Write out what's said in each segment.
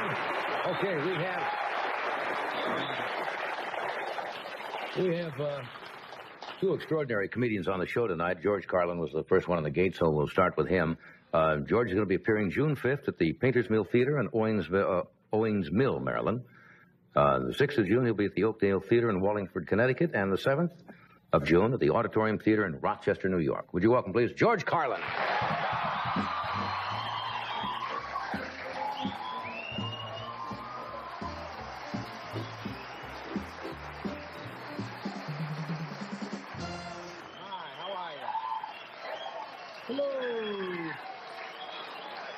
Okay, we have two extraordinary comedians on the show tonight. George Carlin was the first one on the gate, so we'll start with him. George is going to be appearing June 5th at the Painters Mill Theater in Owings Mill, Maryland. The 6th of June, he'll be at the Oakdale Theater in Wallingford, Connecticut, and the 7th of June at the Auditorium Theater in Rochester, New York. Would you welcome, please, George Carlin.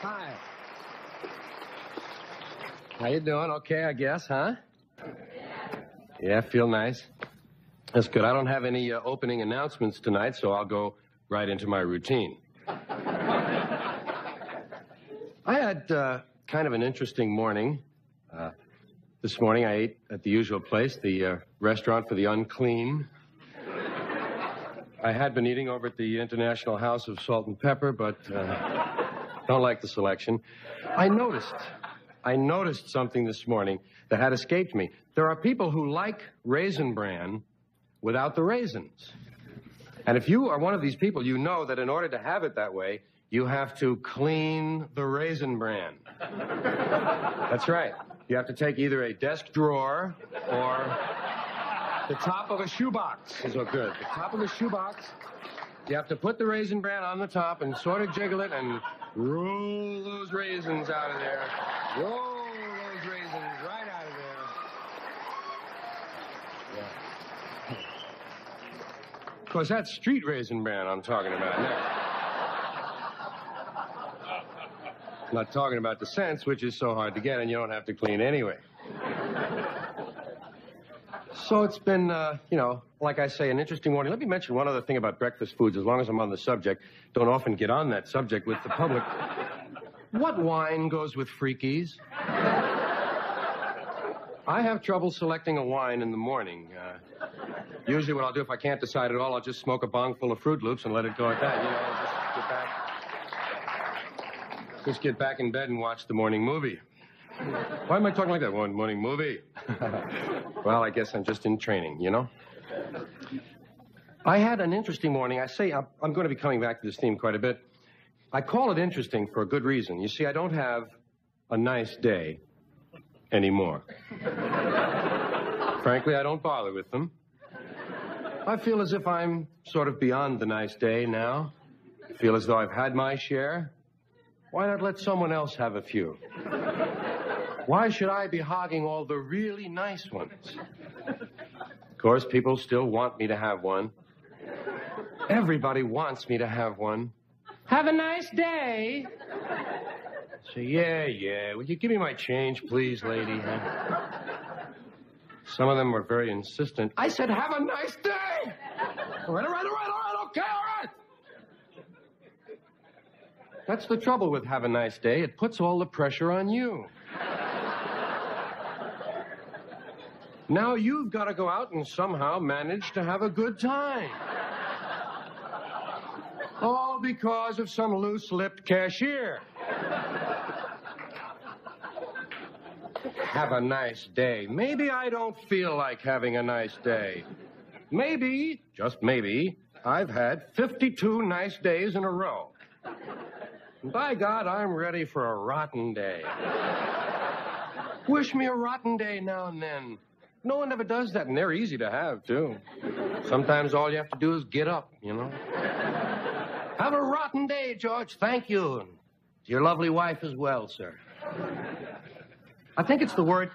Hi. How you doing? Okay, I guess, huh? Yeah, feel nice. That's good. I don't have any opening announcements tonight, so I'll go right into my routine. I had kind of an interesting morning. This morning I ate at the usual place, the restaurant for the unclean. I had been eating over at the International House of Salt and Pepper, but don't like the selection. I noticed something this morning that had escaped me. There are people who like Raisin Bran without the raisins. And if you are one of these people, you know that in order to have it that way, you have to clean the Raisin Bran. That's right. You have to take either a desk drawer or the top of a shoebox is what good. The top of a shoebox, you have to put the Raisin Bran on the top and sort of jiggle it and roll those raisins out of there. Roll those raisins right out of there. Yeah. Of course, that's street Raisin Bran I'm talking about now. I'm not talking about the cents, which is so hard to get and you don't have to clean anyway. So it's been, like I say, an interesting morning. Let me mention one other thing about breakfast foods, as long as I'm on the subject. Don't often get on that subject with the public. What wine goes with Freakies? I have trouble selecting a wine in the morning. Usually what I'll do, if I can't decide at all, I'll just smoke a bong full of Fruit Loops and let it go at that. Just get back in bed and watch the morning movie. Why am I talking like that? One morning movie. Well, I guess I'm just in training, you know? I had an interesting morning. I say I'm going to be coming back to this theme quite a bit. I call it interesting for a good reason. You see, I don't have a nice day anymore. Frankly, I don't bother with them. I feel as if I'm sort of beyond the nice day now. I feel as though I've had my share. Why not let someone else have a few? Why should I be hogging all the really nice ones? Of course, people still want me to have one. Everybody wants me to have one. Have a nice day. So, yeah. Will you give me my change, please, lady? Some of them were very insistent. I said, have a nice day. All right, okay, all right. That's the trouble with have a nice day. It puts all the pressure on you. Now you've got to go out and somehow manage to have a good time. All because of some loose-lipped cashier. Have a nice day. Maybe I don't feel like having a nice day. Maybe, just maybe, I've had 52 nice days in a row. And by God, I'm ready for a rotten day. Wish me a rotten day now and then. No one ever does that, and they're easy to have, too. Sometimes all you have to do is get up, you know. Have a rotten day, George. Thank you. And your lovely wife as well, sir. I think it's the word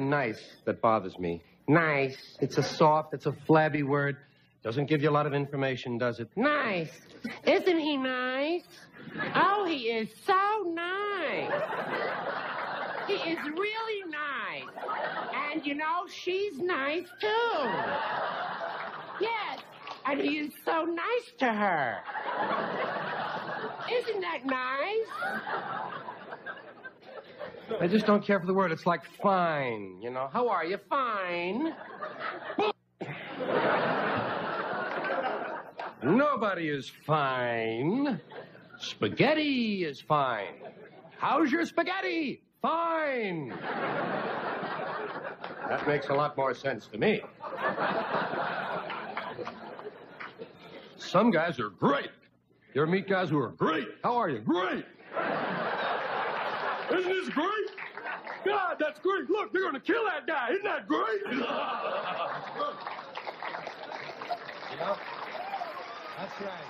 nice that bothers me. Nice. It's a flabby word. Doesn't give you a lot of information, does it? Nice. Isn't he nice? Oh, he is so nice. He is really nice. And, you know, she's nice, too. Yes, and he is so nice to her. Isn't that nice? I just don't care for the word. It's like fine, you know. How are you? Fine. Nobody is fine. Spaghetti is fine. How's your spaghetti? Fine. That makes a lot more sense to me. Some guys are great. You ever meet guys who are great? How are you? Great. Isn't this great? God, that's great. Look, they're going to kill that guy. Isn't that great? You know, that's right.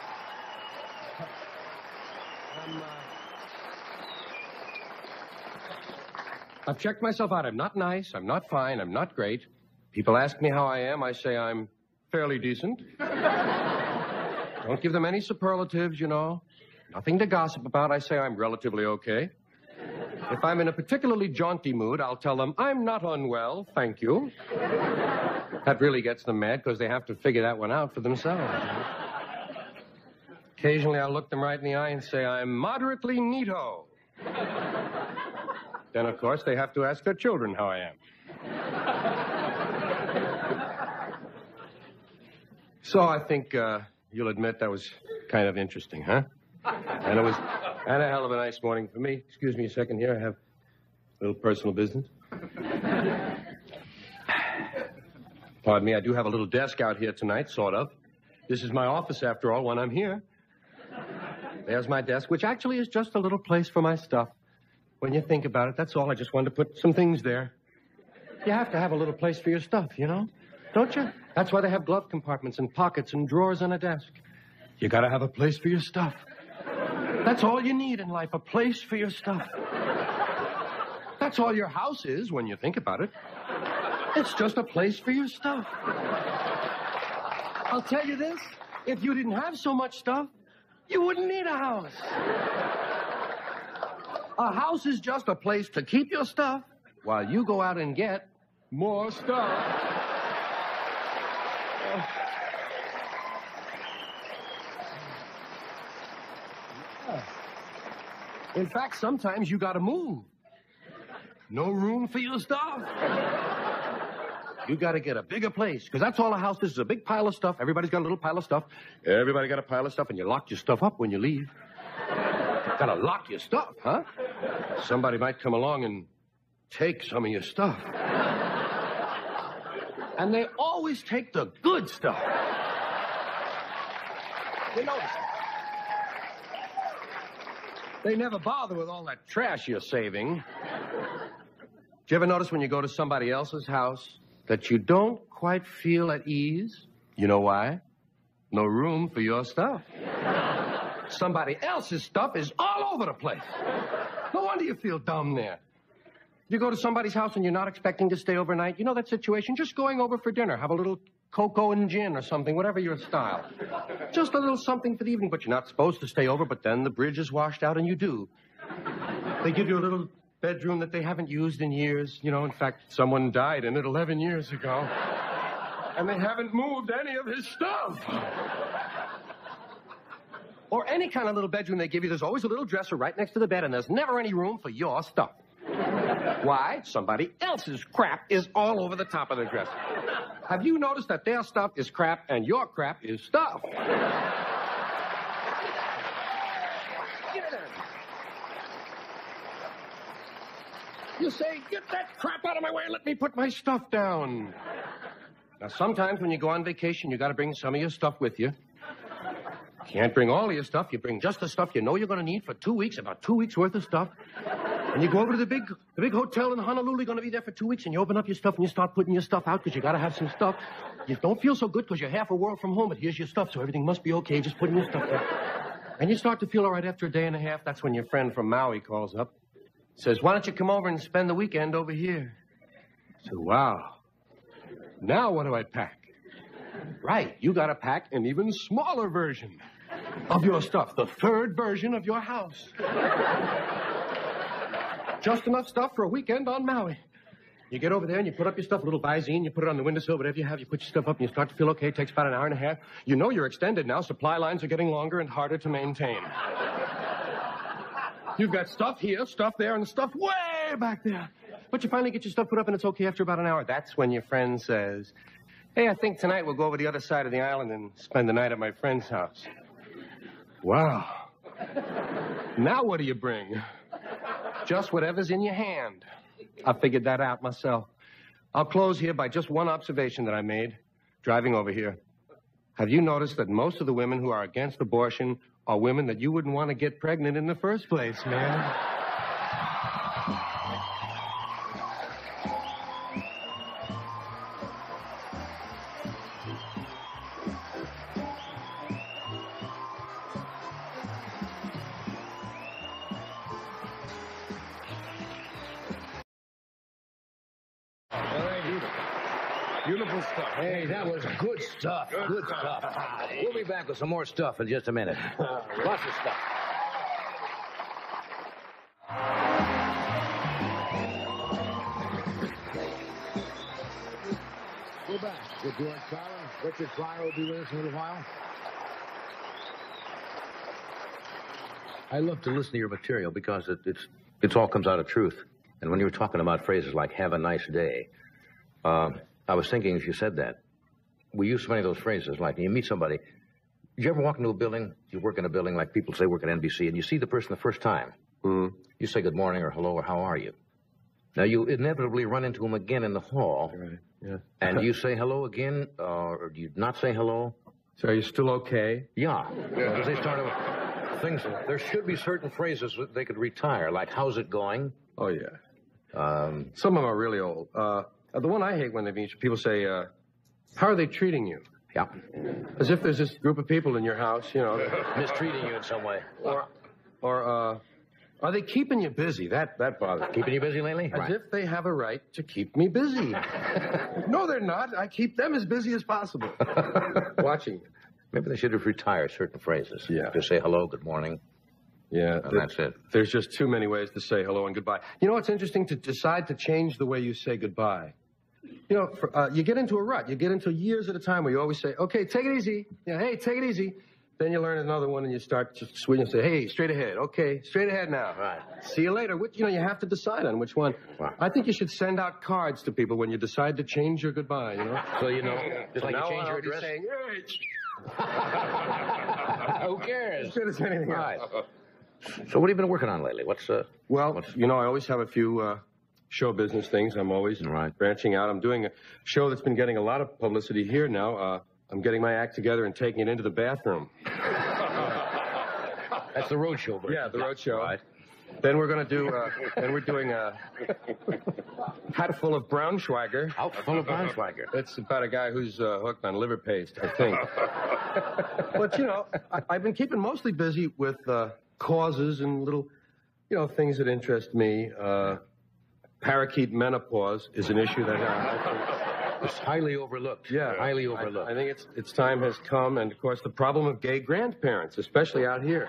I've checked myself out. I'm not nice. I'm not fine. I'm not great. People ask me how I am. I say I'm fairly decent. Don't give them any superlatives, you know. Nothing to gossip about. I say I'm relatively okay. If I'm in a particularly jaunty mood, I'll tell them I'm not unwell, thank you. That really gets them mad because they have to figure that one out for themselves. Occasionally, I'll look them right in the eye and say I'm moderately neato. Then, of course, they have to ask their children how I am. So I think you'll admit that was kind of interesting, huh? And it was a hell of a nice morning for me. Excuse me a second here. I have a little personal business. Pardon me, I do have a little desk out here tonight, sort of. This is my office, after all, when I'm here. There's my desk, which actually is just a little place for my stuff. When you think about it, that's all. I just wanted to put some things there. You have to have a little place for your stuff, you know? Don't you? That's why they have glove compartments and pockets and drawers on a desk. You gotta have a place for your stuff. That's all you need in life, a place for your stuff. That's all your house is when you think about it. It's just a place for your stuff. I'll tell you this, if you didn't have so much stuff, you wouldn't need a house. A house is just a place to keep your stuff while you go out and get more stuff. In fact, sometimes you gotta move. No room for your stuff. You gotta get a bigger place, because that's all a house is a big pile of stuff. Everybody's got a little pile of stuff. Everybody got a pile of stuff, and you lock your stuff up when you leave. Gotta lock your stuff, huh? Somebody might come along and take some of your stuff. And they always take the good stuff. You notice that? They never bother with all that trash you're saving. Do you ever notice when you go to somebody else's house that you don't quite feel at ease? You know why? No room for your stuff. Somebody else's stuff is all over the place. No wonder you feel dumb there. You go to somebody's house and you're not expecting to stay overnight. You know that situation? Just going over for dinner. Have a little cocoa and gin or something, whatever your style. Just a little something for the evening, but you're not supposed to stay over, but then the bridge is washed out and you do. They give you a little bedroom that they haven't used in years. You know, in fact, someone died in it 11 years ago. And they haven't moved any of his stuff. Or any kind of little bedroom they give you, there's always a little dresser right next to the bed, and there's never any room for your stuff. Why? Somebody else's crap is all over the top of the dresser. Have you noticed that their stuff is crap and your crap is stuff? Get in. You say, get that crap out of my way and let me put my stuff down. Now, sometimes when you go on vacation, you got to bring some of your stuff with you. Can't bring all of your stuff. You bring just the stuff you know you're going to need for 2 weeks, about 2 weeks worth of stuff. And you go over to the big hotel in Honolulu. You're going to be there for 2 weeks, and you open up your stuff and you start putting your stuff out because you got to have some stuff. You don't feel so good because you're half a world from home, but here's your stuff, so everything must be okay. Just putting your stuff there. And you start to feel all right after a day and a half. That's when your friend from Maui calls up. Says, why don't you come over and spend the weekend over here? So, wow. Now what do I pack? Right, you got to pack an even smaller version of your stuff, the third version of your house. Just enough stuff for a weekend on Maui. You get over there and you put up your stuff, a little Visine, you put it on the windowsill, whatever you have, you put your stuff up and you start to feel okay. It takes about an hour and a half. You know you're extended now. Supply lines are getting longer and harder to maintain. You've got stuff here, stuff there, and stuff way back there. But you finally get your stuff put up and it's okay after about an hour. That's when your friend says, hey, I think tonight we'll go over the other side of the island and spend the night at my friend's house. Wow. Now what do you bring? Just whatever's in your hand. I figured that out myself. I'll close here by just one observation that I made driving over here. Have you noticed that most of the women who are against abortion are women that you wouldn't want to get pregnant in the first place, man? Beautiful stuff. Hey, that was good stuff. Good stuff. We'll be back with some more stuff in just a minute. Lots of stuff. We're back with George Carlin. Richard Pryor will be with us in a little while. I love to listen to your material because it all comes out of truth. And when you were talking about phrases like "have a nice day," I was thinking as you said that, we use so many of those phrases, like you meet somebody. Did you ever walk into a building, you work in a building like people say work at NBC, and you see the person the first time? Mm-hmm. You say good morning or hello or how are you? Now, you inevitably run into them again in the hall. Right, yeah. And do you say hello again, or do you not say hello? So are you still okay? Yeah. Because they start things. There should be certain phrases that they could retire, like how's it going? Oh, yeah. Some of them are really old. The one I hate when they meet people say, how are they treating you? Yeah. As if there's this group of people in your house, you know. Mistreating you in some way. Or are they keeping you busy? That bothers me. Keeping you busy lately? As if they have a right to keep me busy. No, they're not. I keep them as busy as possible. Watching. Maybe they should have retired certain phrases. Yeah. Just say hello, good morning. Yeah. And that's it. There's just too many ways to say hello and goodbye. You know what's interesting? To decide to change the way you say goodbye. You know, you get into a rut. You get into years at a time where you always say, okay, take it easy. Yeah, hey, take it easy. Then you learn another one and you start to switch and say, hey, straight ahead. Okay, straight ahead now. Right. See you later. You know, you have to decide on which one. Wow. I think you should send out cards to people when you decide to change your goodbye, you know? So you know, just like you change your I'll be address? saying, Who cares? as good as anything Right. else. So what have you been working on lately? Well, you know, I always have a few show business things. I'm always branching out. I'm doing a show that's been getting a lot of publicity here now. I'm getting my act together and taking it into the bathroom. That's the road show version. Yeah, the road show. Right. Then we're going to do, then we're doing a hat full of Braunschweiger. Out full of Braunschweiger. It's about a guy who's hooked on liver paste, I think. But, you know, I've been keeping mostly busy with causes and little, you know, things that interest me. Parakeet menopause is an issue that I think it's highly overlooked. Yeah, highly overlooked. I think its time has come, and of course the problem of gay grandparents, especially out here.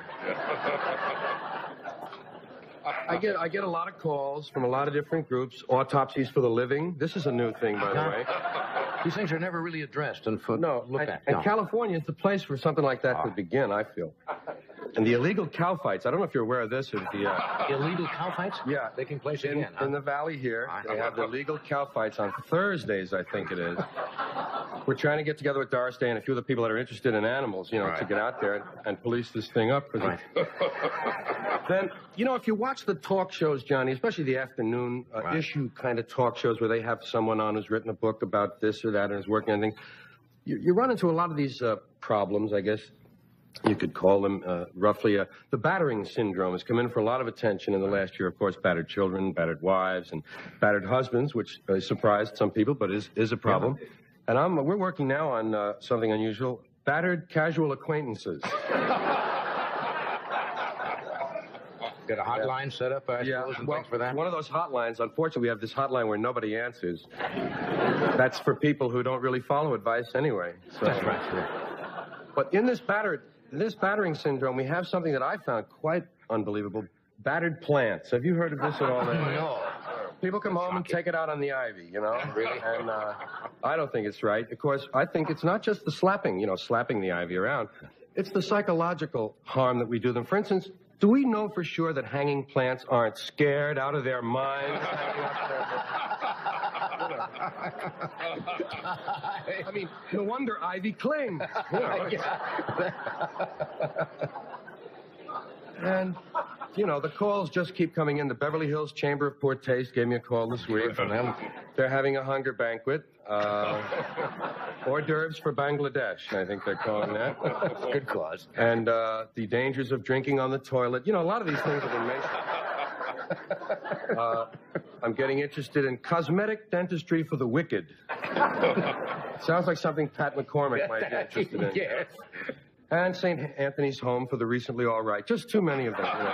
I get a lot of calls from a lot of different groups. Autopsies for the living. This is a new thing, by the way. These things are never really addressed and looked at. And California is the place for something like that to begin, I feel. And the illegal cow fights, I don't know if you're aware of this. The illegal cow fights? Yeah. Taking place again. In the valley here, they have the illegal cow fights on Thursdays, I think it is. We're trying to get together with Doris Day and a few of the people that are interested in animals, you know, to get out there and police this thing up. Right. Then, you know, if you watch the talk shows, Johnny, especially the afternoon issue kind of talk shows where they have someone on who's written a book about this or that and is working on things, you run into a lot of these problems, I guess. You could call them roughly the battering syndrome has come in for a lot of attention in the last year. Of course, battered children, battered wives, and battered husbands, which surprised some people, but is a problem. Yeah. And we're working now on something unusual: battered casual acquaintances. Got a hotline set up, I suppose, and things for that? One of those hotlines, unfortunately, we have this hotline where nobody answers. That's for people who don't really follow advice anyway. So. That's right, sure. But in this battering syndrome, we have something that I found quite unbelievable: battered plants. Have you heard of this at all? No. People come home and take it out on the ivy, you know? Really? And I don't think it's right. Of course, I think it's not just the slapping, you know, slapping the ivy around. It's the psychological harm that we do them. For instance, do we know for sure that hanging plants aren't scared out of their minds? I mean, no wonder ivy clings. You know, and you know, the calls just keep coming in. The Beverly Hills Chamber of Poor Taste gave me a call this week from them. They're having a hunger banquet. Hors d'oeuvres for Bangladesh, I think they're calling that. Good cause. And the dangers of drinking on the toilet. You know, a lot of these things have been mentioned. I'm getting interested in cosmetic dentistry for the wicked. Sounds like something Pat McCormick might be interested in. Yes. And St. Anthony's Home for the recently all right. Just too many of them. You know.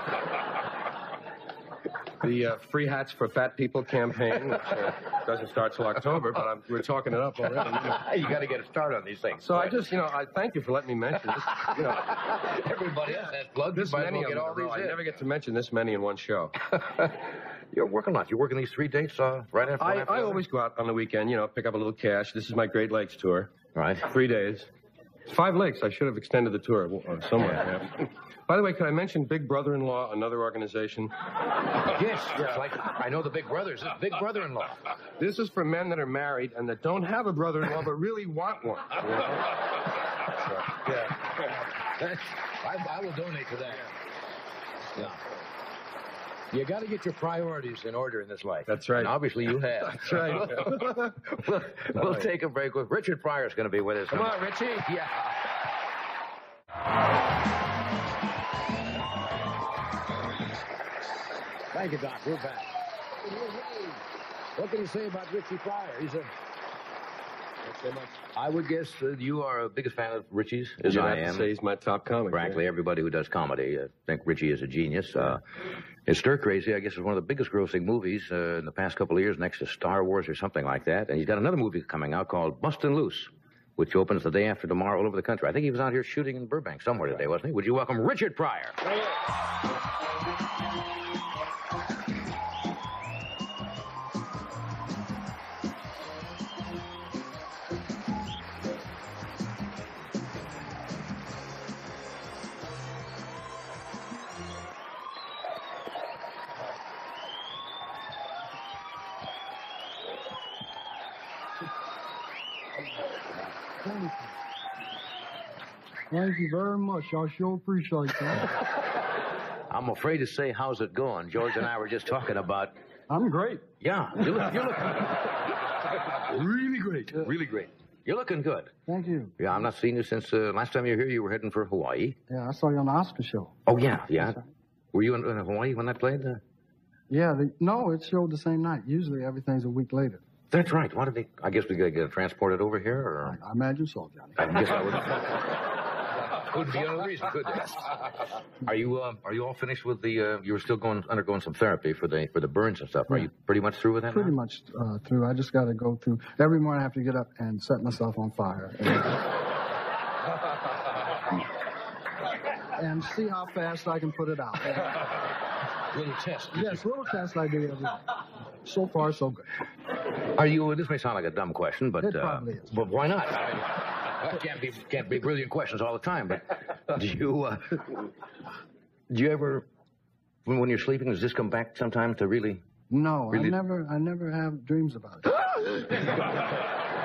The Free Hats for Fat People campaign, which doesn't start till October, but we're talking it up already. You got to get a start on these things. So I just, I thank you for letting me mention this. Everybody else has plugs. This many of them. I never get to mention this many in one show. You're working lots. You're working these 3 dates right after. I always go out on the weekend, pick up a little cash. This is my Great Lakes tour. Right. 3 days. It's 5 lakes. I should have extended the tour somewhere. Yeah. By the way, could I mention Big Brother-in-Law, another organization? Yes. Like I know the Big Brothers. It's Big Brother-in-Law. This is for men that are married and that don't have a brother-in-law but really want one. Yeah. I will donate to that. Yeah. You got to get your priorities in order in this life. That's right. And obviously you have. That's right. We'll take a break. Richard Pryor is going to be with us. Come on, Richie. Yeah. Thank you, Doc. We're back. What can you say about Richie Pryor? He's a... So much. I would guess you are the biggest fan of Richie's, as I am. I'd say he's my top comic. Frankly, everybody who does comedy think Richie is a genius. It's Stir Crazy, I guess, is one of the biggest grossing movies in the past couple of years, next to Star Wars or something like that. And he's got another movie coming out called Bustin' Loose, which opens the day after tomorrow all over the country. I think he was out here shooting in Burbank somewhere today, wasn't he? Would you welcome Richard Pryor? Thank you very much. I sure appreciate that. I'm afraid to say, how's it going? George and I were just talking about... I'm great. Yeah, you're looking... Really great. Really great. You're looking good. Thank you. Yeah, I've not seen you since last time you were here. You were heading for Hawaii. Yeah, I saw you on the Oscar show. Oh, yeah. Were you in Hawaii when that played? Yeah, no, it showed the same night. Usually everything's a week later. That's right. Why did they... I guess we got to get it transported over here, or... I imagine so, Johnny. I guess I would... Couldn't be another reason, could there? Are you all finished with the? You were still undergoing some therapy for the burns and stuff. Are you pretty much through with that? Pretty much through. I just got to go through. Every morning I have to get up and set myself on fire and see how fast I can put it out. Little test. Yes, little test I do every day. So far, so good. Are you? This may sound like a dumb question, but it probably is. But why not? Can't be brilliant questions all the time. But do you ever, when you're sleeping, does this come back sometime to really? No, really? I never have dreams about it.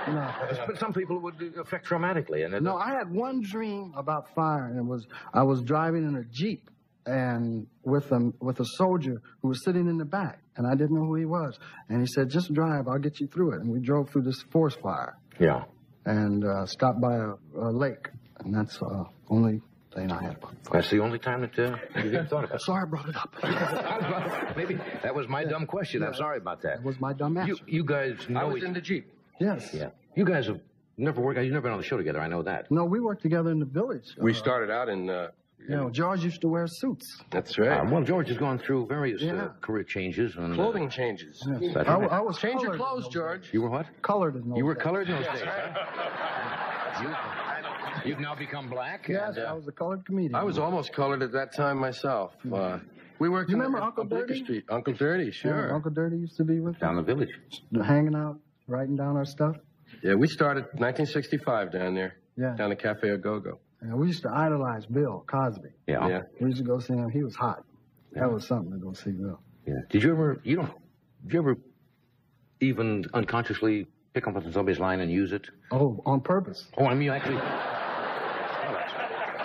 No. But some people it would affect traumatically. And no, I had one dream about fire, and I was driving in a Jeep and with a soldier who was sitting in the back, and I didn't know who he was. And he said, "Just drive, I'll get you through it." And we drove through this forest fire. Yeah. And stopped by a lake, and that's the only thing I had about fire. That's the only time that you even thought about it. Sorry I brought it up. Maybe that was my dumb question. I'm sorry about that. That was my dumb answer. You guys know I was in the Jeep. Yes. Yeah. You guys have never worked. You've never been on the show together. I know that. No, we worked together in the village. We started out in... George used to wear suits. That's right. Well, George has gone through various career changes. And, clothing changes. Yes. I was change your clothes, George. You were what? Colored in those You were days. colored in those days, huh? You've now become black. Yes, and, I was a colored comedian. I was almost colored at that time myself. We worked You in remember on Uncle Bleecker Dirty? Street. Uncle Dirty, sure. Yeah, Uncle Dirty used to be with down the village. hanging out, writing down our stuff. Yeah, we started 1965 down there. Yeah. Down at Cafe Ogogo. And we used to idolize Bill Cosby. Yeah. We used to go see him. He was hot. That was something to go see Bill. Yeah. Did you ever even unconsciously pick up on somebody's line and use it? Oh, on purpose. Oh, I mean, actually.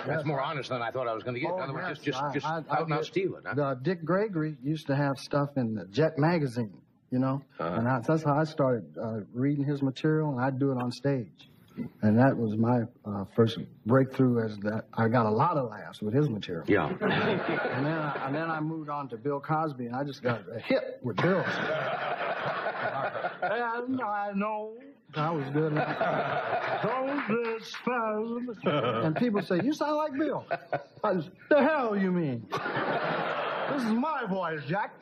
That's more honest than I thought I was going to get. In other words, just out and out stealing, huh? Dick Gregory used to have stuff in the Jet magazine, you know, and that's how I started reading his material, and I'd do it on stage. And that was my first breakthrough, as that I got a lot of laughs with his material. Yeah. and then I moved on to Bill Cosby, and I just got a hit with Bill. I know. I was good. And people say, you sound like Bill. I just, the hell you mean? This is my voice, Jack.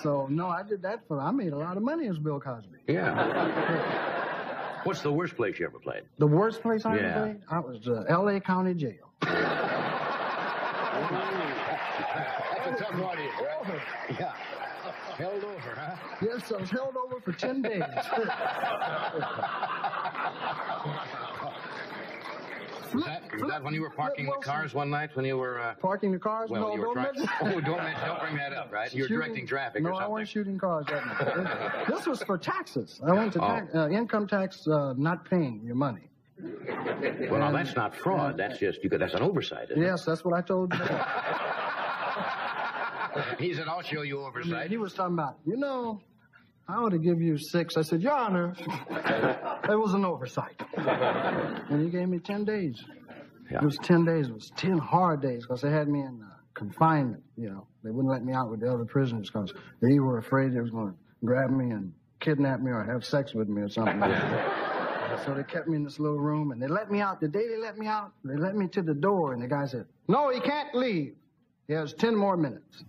So, no, I did that I made a lot of money as Bill Cosby. Yeah. What's the worst place you ever played? The worst place I ever played? I was L.A. County Jail. That's a tough audience, right? Yeah. Held over, huh? Yes, I was held over for 10 days. Was that when you were parking the cars one night when you were... Parking the cars? Well, no, you were don't mention... don't bring that up, right? You were directing traffic or something. No, I wasn't shooting cars that night. This was for taxes. I went to income tax not paying your money. Well, now, that's not fraud. That's just, that's an oversight, isn't it? Yes, that's what I told you. He said, I'll show you oversight. He was talking about, I ought to give you 6. I said, Your Honor, it was an oversight. And he gave me 10 days. Yeah. It was 10 days. It was 10 hard days because they had me in confinement, They wouldn't let me out with the other prisoners because they were afraid they was going to grab me and kidnap me or have sex with me or something. So they kept me in this little room, and they let me out. The day they let me out, they let me to the door, and the guy said, no, he can't leave. He has 10 more minutes.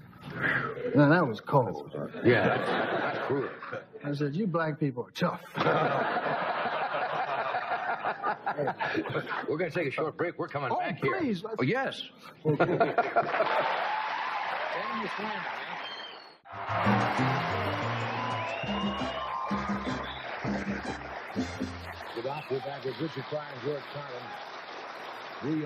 Now, that was cold. Yeah, that's cruel. I said, you black people are tough. We're going to take a short break. We're coming back here. Please. Oh, yes. We're back with Richard Pryor and George Carlin.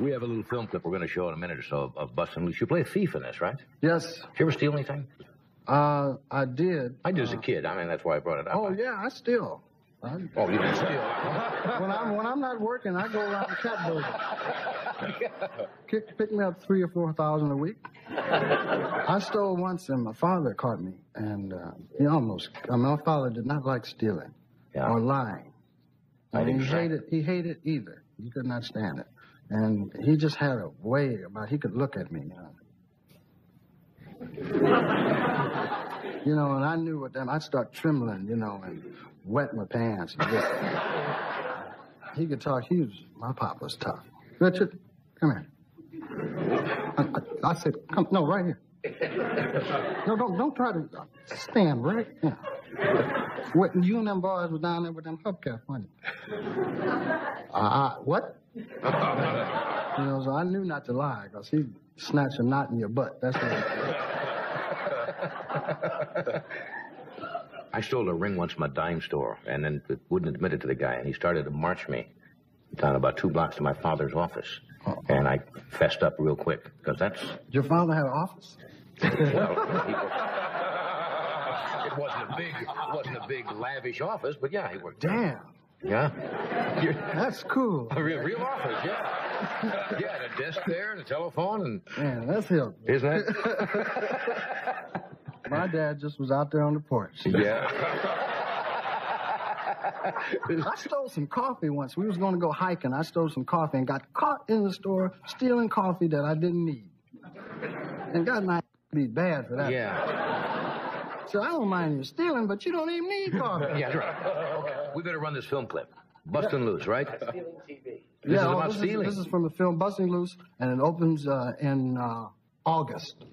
We have a little film clip we're going to show in a minute or so of Bustin' Loose. You play a thief in this, right? Yes. Did you ever steal anything? I did. I did as a kid. I mean, that's why I brought it up. Oh, yeah, I steal. Oh, you didn't steal? When I'm not working, I go around the cat building. Pick me up 3,000 or 4,000 a week. I stole once, and my father caught me, and my father did not like stealing or lying. He hated either. He could not stand it. And he just had a way about he could look at me, and I knew with them, I'd start trembling, and wet my pants. He could talk. My pop was tough. Richard, come here. I said, come, no, right here. No, don't try to stand right here. What, you and them boys were down there with them hubcaps, wasn't you? What? So I knew not to lie, because he'd snatch a knot in your butt. That's what I stole a ring once from a dime store, and then wouldn't admit it to the guy, and he started to march me down about 2 blocks to my father's office. And I fessed up real quick, because that's... Your father had an office? Well, it wasn't a big, lavish office, but yeah, he worked. Damn. Yeah. That's cool. A real office, yeah. Yeah, and a desk there, and a telephone, and... Man, that's him. Isn't it? My dad just was out there on the porch. Yeah. I stole some coffee once. We was going to go hiking. I stole some coffee and got caught in the store stealing coffee that I didn't need. And God might be bad for that. Yeah. So I don't mind you stealing, but you don't even need coffee. Yeah, that's right. Okay. We better run this film clip. Bustin' Loose, right? Stealing TV. This is about stealing. This is from the film Busting Loose, and it opens in August.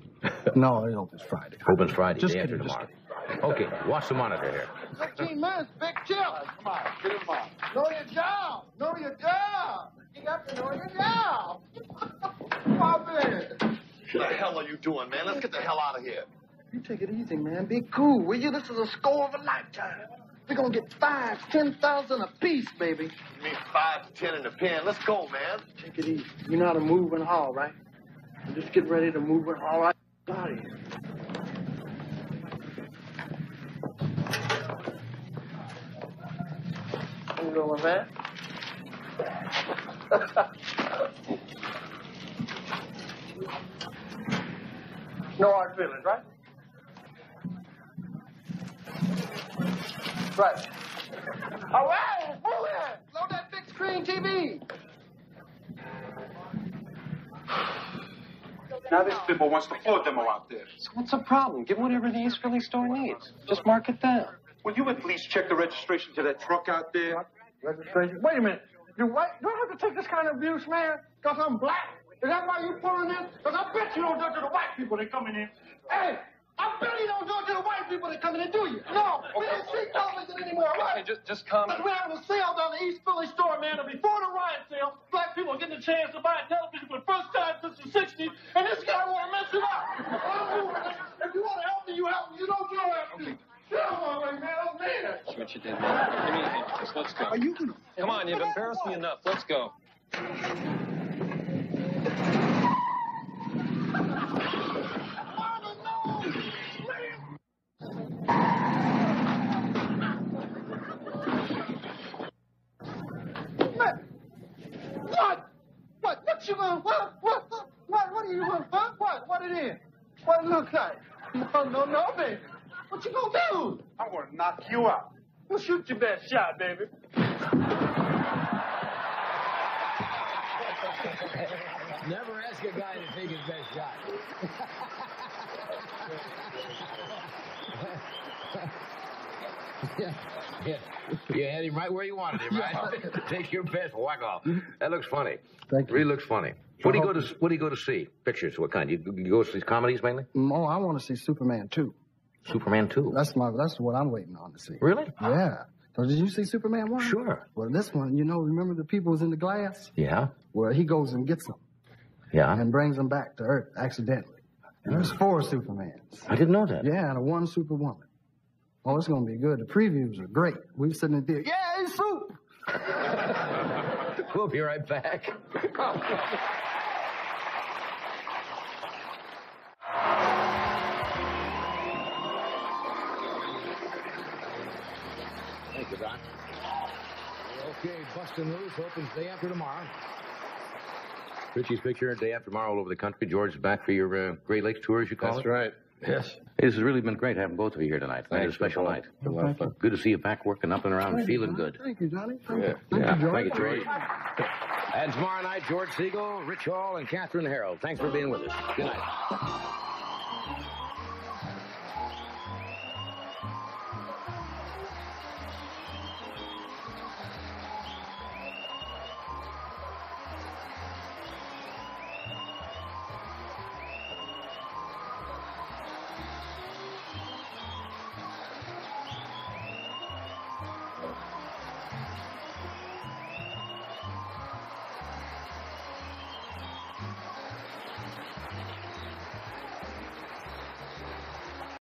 No, it opens Friday. Opens Friday, Just day kidding, after tomorrow. Okay, watch the monitor here. 15 minutes, big chill. Come on, get him on. Know your job. Know your job. You got to know your job. Come on, man. What the hell are you doing, man? Let's get the hell out of here. You take it easy, man. Be cool, will you? This is a score of a lifetime. We're going to get 5,000, 10,000 apiece, baby. You mean 5 to 10 in the pen? Let's go, man. Take it easy. You know how to move and haul, right? You just get ready to move and haul right out of here. you doing, man? No hard feelings, right? Right. All right, move it. Load that big screen TV. Now these people wants the floor demo out there. So what's the problem? Give whatever the East Philly store needs. Just mark it down. Will you at least check the registration to that truck out there? Registration? Wait a minute. Do I have to take this kind of abuse, man? Because I'm black? Is that why you pulling in? Because I bet you don't do it to the white people that coming in. Hey, I bet you don't do it to the white people that coming in, do you? No, we don't see television anymore, right? Okay, just calm down. We're having a sale down the East Philly store, man, and before the riot sale, black people are getting a chance to buy a television for the first time since the 60s, and this guy want to mess it up. If you want to help me, you help me. You don't have to. Get out of my way, man. I'm mad. That's what you did, man. Give me a hand, Chris. Let's go. Are you gonna... Come on, you've embarrassed me enough. Let's go. What you gonna, what are you gonna, what it is? What it look like? No, baby. What you gonna do? I'm gonna knock you out. Well, shoot your best shot, baby. Never ask a guy to take his best shot. Yeah. You had him right where you wanted him, right? Take your best whack off. That looks funny. Thank you. Really looks funny. What do you go to see? Pictures? What kind? You go see comedies mainly? Oh, I want to see Superman 2. Superman 2. That's what I'm waiting on to see. Really? Yeah. So did you see Superman 1? Sure. Well, this one, remember the people was in the glass? Yeah. Well, he goes and gets them Yeah. and brings them back to Earth accidentally. And there's 4 Supermans. I didn't know that. Yeah, and 1 Superwoman. Oh, it's going to be good. The previews are great. We were sitting in there. Yeah, it's soup. We'll be right back. Thank you, Don. Okay, Bustin' Loose opens day after tomorrow. Richie's picture, day after tomorrow all over the country. George is back for your Great Lakes tour, as you call it. That's right. Yes. This has really been great having both of you here tonight. It's a special night. Good to see you back working up and around and feeling good. Thank you, Johnny. Thank you, George. Thank you, George. And tomorrow night, George Siegel, Rich Hall, and Catherine Harold. Thanks for being with us. Good night.